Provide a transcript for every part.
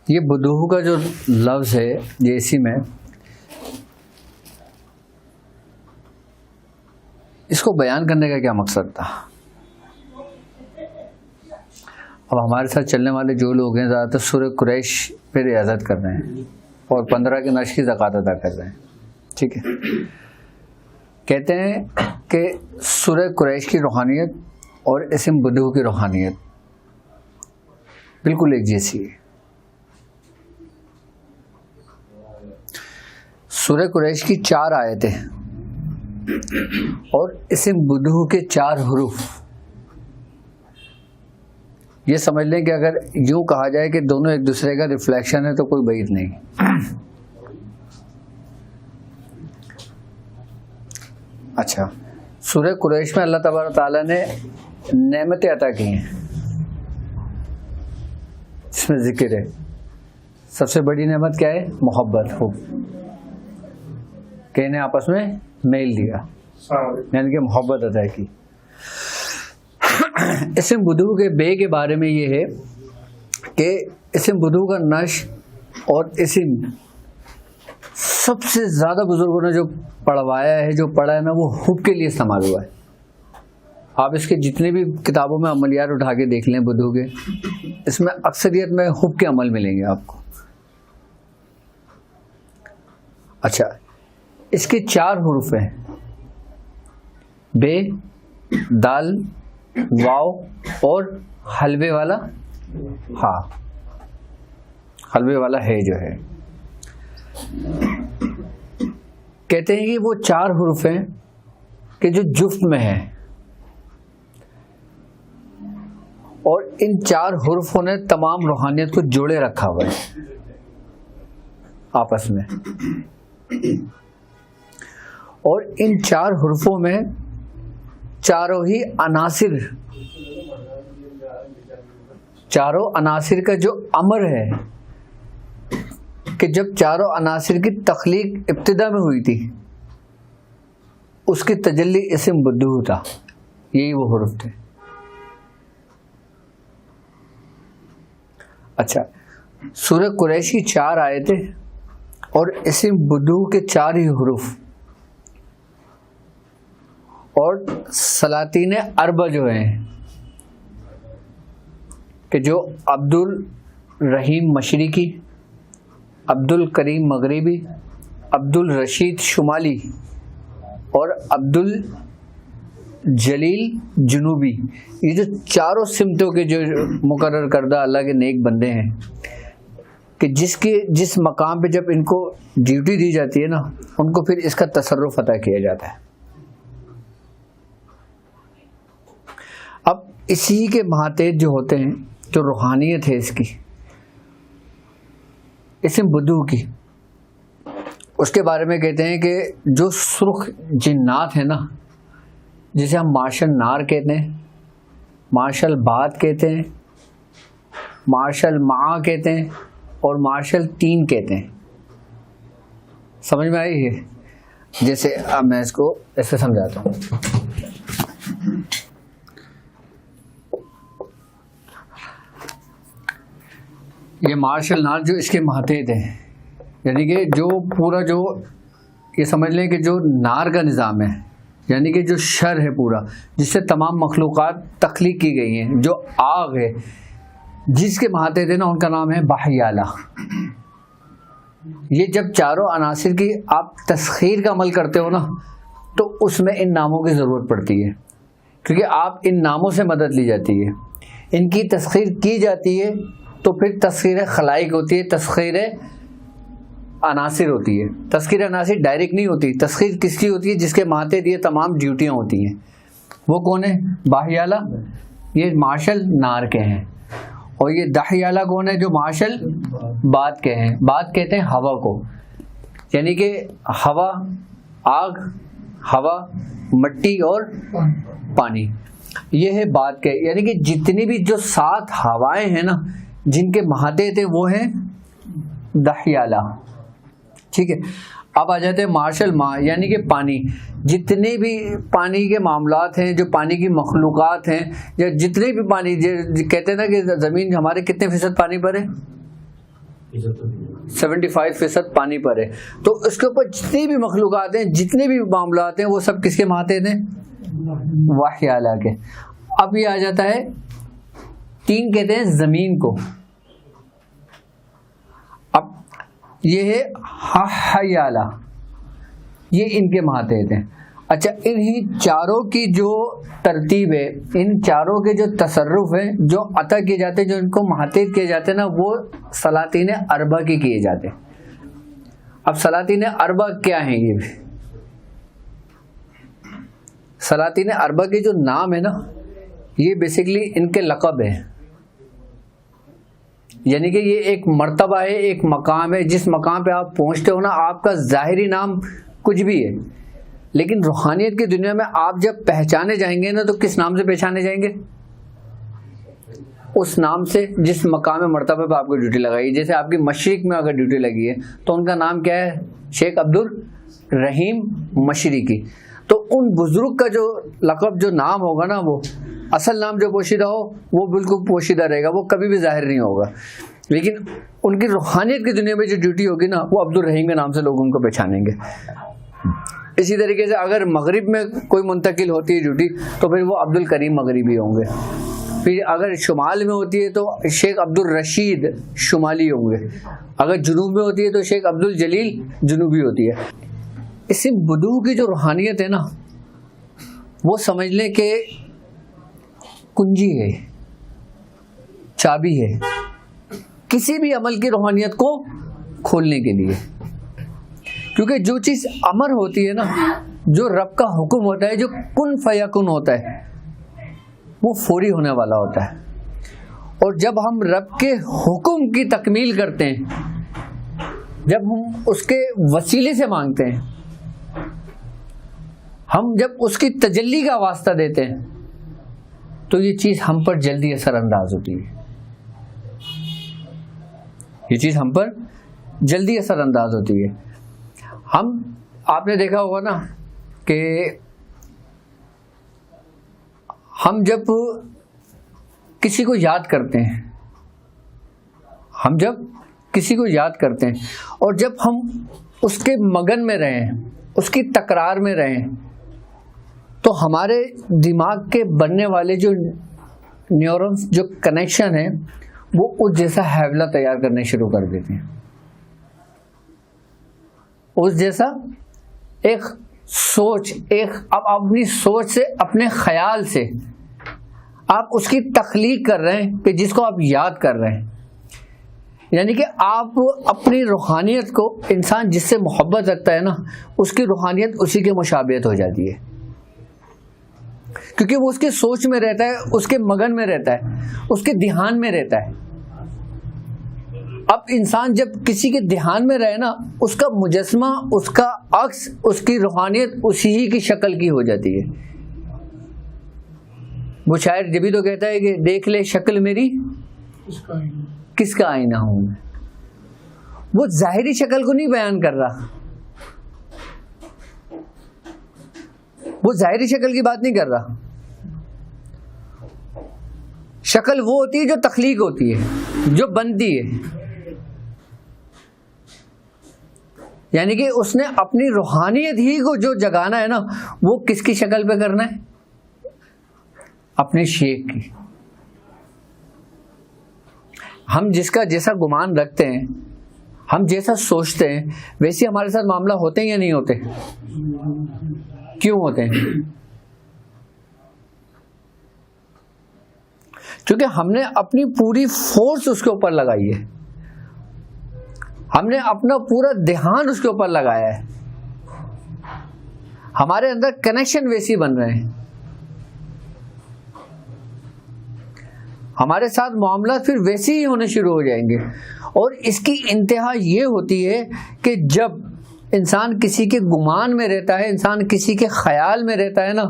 ये बुदूह का जो लफ्ज़ है ये इसी में, इसको बयान करने का क्या मकसद था? अब हमारे साथ चलने वाले जो लोग हैं ज़्यादातर सूरह कुरैश पे रियाज़त कर रहे हैं और 15 के नश की ज़कात अदा कर रहे हैं। ठीक है, कहते हैं कि सूरह कुरैश की रूहानियत और इस्म बुदूह की रूहानियत बिल्कुल एक जैसी है। सूरह कुरैश की 4 आयतें और इस्म बुदूह के 4 हुरूफ, ये समझ लें कि अगर यूं कहा जाए कि दोनों एक दूसरे का रिफ्लेक्शन है तो कोई बईद नहीं। अच्छा, सूरह कुरैश में अल्लाह तबारक ताला ने नेमतें अता की हैं, जिसमें जिक्र है सबसे बड़ी नेमत क्या है? मोहब्बत हो, कि इन्हें आपस में मेल दिया, यानी कि मोहब्बत अता की। इस्म बुदूह के बे के बारे में ये है कि इस्म बुदूह का नश और इस्म सबसे ज़्यादा बुजुर्गों ने जो पढ़वाया है, जो पढ़ा है ना, वो हुब के लिए इस्तेमाल हुआ है। आप इसके जितने भी किताबों में अमलियात उठा के देख लें बुदूह के, इसमें अक्सरियत में हुब के अमल मिलेंगे आपको। अच्छा, इसके 4 हुरूफ हैं, बे, दाल, वाव और हलवे वाला हा, हलवे वाला है जो है। कहते हैं कि वो 4 हुरूफ हैं कि जो जुफ्त में है, और इन 4 हुरूफों ने तमाम रूहानियत को जोड़े रखा हुआ है आपस में। और इन 4 हुरूफों में चारों ही अनासिर, चारों अनासिर का जो अमर है कि जब चारों अनासिर की तख्लीक इब्तिदा में हुई थी, उसकी तजल्ली इस्म बुदूह था, यही वो हुरूफ थे। अच्छा, सूरह कुरैश की 4 आयतें और इस्म बुदूह के 4 ही हुरूफ और सलातीन अरबा जो हैं कि जो अब्दुल रहीम मशरिकी, अब्दुल करीम मगरिबी, अब्दुल रशीद शुमाली और अब्दुल जलील जुनूबी, ये जो चारों सिमतों के जो मुकर्रर करदा अल्लाह के नेक बंदे हैं कि जिस मकाम पे जब इनको ड्यूटी दी जाती है ना, उनको फिर इसका तसर्रुफ अता किया जाता है। अब इसी के महातेज जो होते हैं, जो रूहानियत है इसकी, इस्म बुदूह की, उसके बारे में कहते हैं कि जो सुर्ख जिन्नात है ना, जिसे हम मार्शल नार कहते हैं, मार्शल बात कहते हैं, मार्शल मा कहते हैं और मार्शल 3 कहते हैं। समझ में आई है? जैसे अब मैं इसको ऐसे समझाता हूँ। ये मार्शल नार जो इसके महतेत हैं, यानी कि जो पूरा जो ये समझ लें कि जो नार का निज़ाम है, यानी कि जो शर है पूरा, जिससे तमाम मखलूक़ात तख्लीक की गई हैं, जो आग है जिसके महतेत है ना, उनका नाम है बाहियाला। ये जब चारों अनासिर की आप तस्खीर का अमल करते हो ना, तो उसमें इन नामों की ज़रूरत पड़ती है, क्योंकि आप इन नामों से मदद ली जाती है, इनकी तस्खीर की जाती है, तो फिर तस्खीर खलाइक होती है, तस्खीर अनासिर होती है। तस्खीर अनासिर डायरेक्ट नहीं होती, तस्खीर किसकी होती है? जिसके माते दिए तमाम ड्यूटियाँ होती हैं। वो कौन है? बाहियाला, ये मार्शल नार के हैं। और ये दाहियाला कौन है? जो मार्शल बात के हैं। बात कहते हैं हवा को, यानी कि हवा, आग, हवा, मिट्टी और पानी, ये है बात के। यानी कि जितनी भी जो 7 हवाएं हैं ना, जिनके महाते थे, वो हैं दाहियाला। ठीक है, अब आ जाते हैं मार्शल मा, यानी कि पानी। जितने भी पानी के मामलात हैं, जो पानी की मखलूक़ात हैं, या जितने भी पानी, कहते हैं ना कि ज़मीन हमारे कितने फ़ीसद पानी पर है? 75% पानी पर है। तो इसके ऊपर जितनी भी मखलूक़ात हैं, जितने भी मामलात हैं, वो सब किसके मातहत हैं? वाही आला के। अब ये आ जाता है 3 कहते हैं ज़मीन को। अब ये है हयाला, ये इनके मातहत हैं। अच्छा, इन्हीं चारों की जो तरतीब है, इन चारों के जो तसर्रुफ है, जो अता किए जाते हैं, जो इनको मातहत किए जाते हैं ना, वो सलातीन अरबा के किए जाते हैं। अब सलातीन अरबा क्या हैं? ये भी सलातीन अरबा के जो नाम है ना, ये बेसिकली इनके लक़ब है। यानी कि ये एक मर्तबा है, एक मकाम है, जिस मकाम पे आप पहुंचते हो ना, आपका ज़ाहिरी नाम कुछ भी है, लेकिन रूहानियत की दुनिया में आप जब पहचाने जाएंगे ना, तो किस नाम से पहचाने जाएंगे? उस नाम से जिस मकाम मर्तबा पे आपको ड्यूटी लगाई। जैसे आपकी मशरिक में अगर ड्यूटी लगी है तो उनका नाम क्या है? शेख अब्दुल रहीम मशरिकी। तो उन बुजुर्ग का जो लक़ब, जो नाम होगा ना, वो असल नाम जो पोशीदा हो वो बिल्कुल पोशीदा रहेगा, वो कभी भी जाहिर नहीं होगा। लेकिन उनकी रूहानियत की दुनिया में जो ड्यूटी होगी ना, वो अब्दुल रहीम के नाम से लोग उनको पहचानेंगे। इसी तरीके से अगर मगरिब में कोई मुंतकिल होती है ड्यूटी, तो फिर वो अब्दुल करीम मगरिबी होंगे। फिर अगर शुमाल में होती है तो शेख अब्दुल रशीद शुमाली होंगे। अगर जुनूब में होती है तो शेख अब्दुल जलील जुनूबी होती है। इसी बुदू की जो रूहानियत है ना, वो समझ लें कि कुंजी है, चाबी है किसी भी अमल की रूहानियत को खोलने के लिए। क्योंकि जो चीज़ अमर होती है ना, जो रब का हुक्म होता है, जो कुन फयकुन होता है, वो फौरी होने वाला होता है। और जब हम रब के हुक्म की तकमील करते हैं, जब हम उसके वसीले से मांगते हैं, हम जब उसकी तजल्ली का वास्ता देते हैं, तो ये चीज़ हम पर जल्दी असरअंदाज होती है। ये चीज़ हम पर जल्दी असरअंदाज होती है। आपने देखा होगा ना कि हम जब किसी को याद करते हैं, और जब हम उसके मगन में रहें, उसकी तकरार में रहें, तो हमारे दिमाग के बनने वाले जो न्यूरॉन्स, जो कनेक्शन है, वो उस जैसा हैवला तैयार करने शुरू कर देते हैं। उस जैसा एक सोच, अब अपनी सोच से, अपने ख्याल से आप उसकी तख्लीक कर रहे हैं कि जिसको आप याद कर रहे हैं। यानी कि आप अपनी रूहानियत को, इंसान जिससे मोहब्बत रखता है ना, उसकी रूहानियत उसी के मुशाबियत हो जाती है, क्योंकि वो उसके सोच में रहता है, उसके मगन में रहता है, उसके ध्यान में रहता है। अब इंसान जब किसी के ध्यान में रहे ना, उसका मुजस्मा, उसका अक्स, उसकी रूहानियत उसी ही की शक्ल की हो जाती है। वो शायर जब भी तो कहता है कि देख ले शक्ल मेरी किसका आईना हूं मैं। वो जाहिरी शक्ल को नहीं बयान कर रहा, वो जाहिरी शक्ल की बात नहीं कर रहा। शक्ल वो होती है जो तख्लीक होती है, जो बनती है। यानी कि उसने अपनी रूहानियत ही को जो जगाना है ना, वो किसकी शक्ल पे करना है? अपने शेख की। हम जिसका जैसा गुमान रखते हैं, हम जैसा सोचते हैं, वैसे हमारे साथ मामला होते हैं या नहीं होते? क्यों होते हैं? क्योंकि हमने अपनी पूरी फोर्स उसके ऊपर लगाई है, हमने अपना पूरा ध्यान उसके ऊपर लगाया है, हमारे अंदर कनेक्शन वैसे बन रहे हैं, हमारे साथ मामला फिर वैसे ही होने शुरू हो जाएंगे। और इसकी इंतहा ये होती है कि जब इंसान किसी के गुमान में रहता है, इंसान किसी के ख्याल में रहता है ना,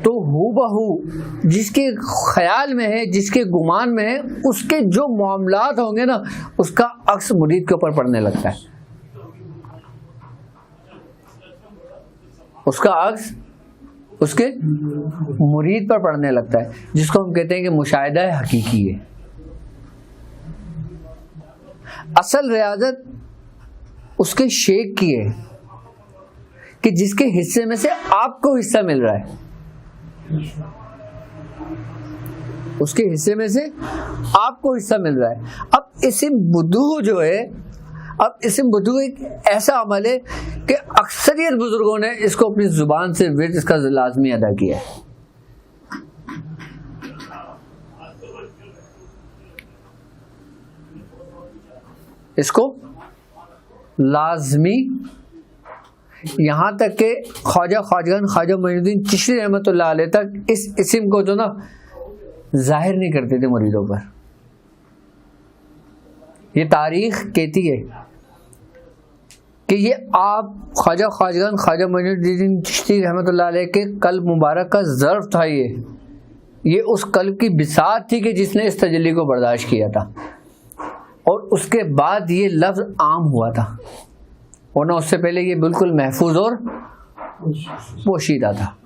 तो हूबहू जिसके ख्याल में है, जिसके गुमान में है, उसके जो मामलात होंगे ना, उसका अक्स मुरीद के ऊपर पड़ने लगता है। उसका अक्स उसके मुरीद पर पड़ने लगता है, जिसको हम कहते हैं कि मुशाहिदा हकीकी है। असल रियाजत उसके शेख की है कि जिसके हिस्से में से आपको हिस्सा मिल रहा है, उसके हिस्से में से आपको हिस्सा मिल रहा है। अब इस्म बुदू जो है, अब इस्म बुदू एक ऐसा अमल है कि अक्सरियत बुजुर्गों ने इसको अपनी जुबान से विर्द इसका लाजमी अदा किया है। इसको लाजमी, यहां तक के ख्वाजा मोइनुद्दीन चिश्ती रहमतुल्लाह अलैह तक इस इस्म को जो ना जाहिर नहीं करते थे मुरीदों पर। ये तारीख कहती है कि ये आप ख्वाजा मोइनुद्दीन चिश्ती रहमतुल्लाह अलैह के कल्ब मुबारक का ज़र्फ था। ये उस कल्ब की बिसात थी कि जिसने इस तजल्ली को बर्दाश्त किया था, और उसके बाद ये लफ्ज़ आम हुआ था, वरना उससे पहले ये बिल्कुल महफूज और पोशीदा था।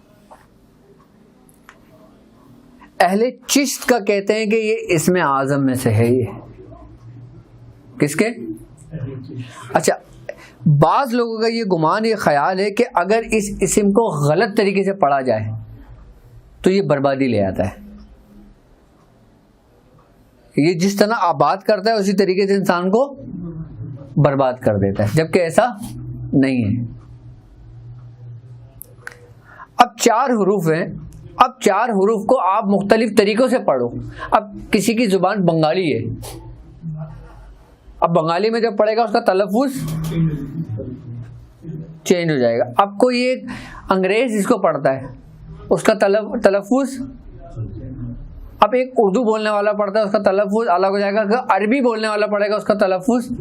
अहले चिश्त का कहते हैं कि ये इसमें आज़म में से है। ये किसके? अच्छा, बाज़ लोगों का ये गुमान, ये ख्याल है कि अगर इस इस्म को गलत तरीके से पढ़ा जाए तो ये बर्बादी ले आता है। ये जिस तरह आबाद करता है उसी तरीके से इंसान को बर्बाद कर देता है, जबकि ऐसा नहीं है। अब 4 हरूफ हैं। अब 4 हरूफ को आप मुख्तलिफ तरीकों से पढ़ो। अब किसी की जुबान बंगाली है, अब बंगाली में जब पढ़ेगा उसका तलफ़ुज़ चेंज हो जाएगा। अब कोई एक अंग्रेज जिसको पढ़ता है उसका तलफ़ुज़, अब एक उर्दू बोलने वाला पढ़ता है उसका तलफ़ुज़ अलग हो जाएगा। अगर अरबी बोलने वाला पढ़ेगा उसका तलफ़ुज़,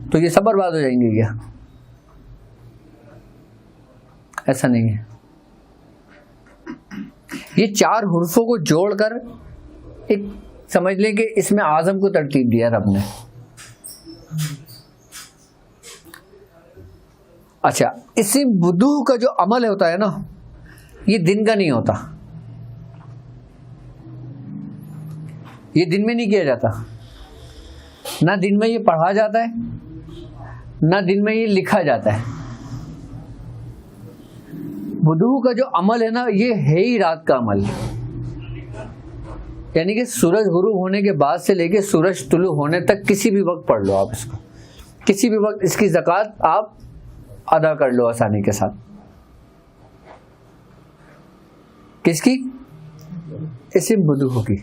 तो ये सब बर्बाद हो जाएंगे क्या? ऐसा नहीं है। ये 4 हुर्फों को जोड़कर एक समझ लें कि इसमें आज़म को तरतीब दिया रब ने। अच्छा, इस्म बुदू का जो अमल होता है ना, ये दिन का नहीं होता, ये दिन में नहीं किया जाता। ना दिन में ये पढ़ा जाता है, ना दिन में ये लिखा जाता है। बुदू का जो अमल है ना, ये है ही रात का अमल। यानी कि सूरज गुरूब होने के बाद से लेके सूरज तुलू होने तक किसी भी वक्त पढ़ लो आप इसको, किसी भी वक्त इसकी ज़कात आप अदा कर लो आसानी के साथ। किसकी? इस्म बुदू की।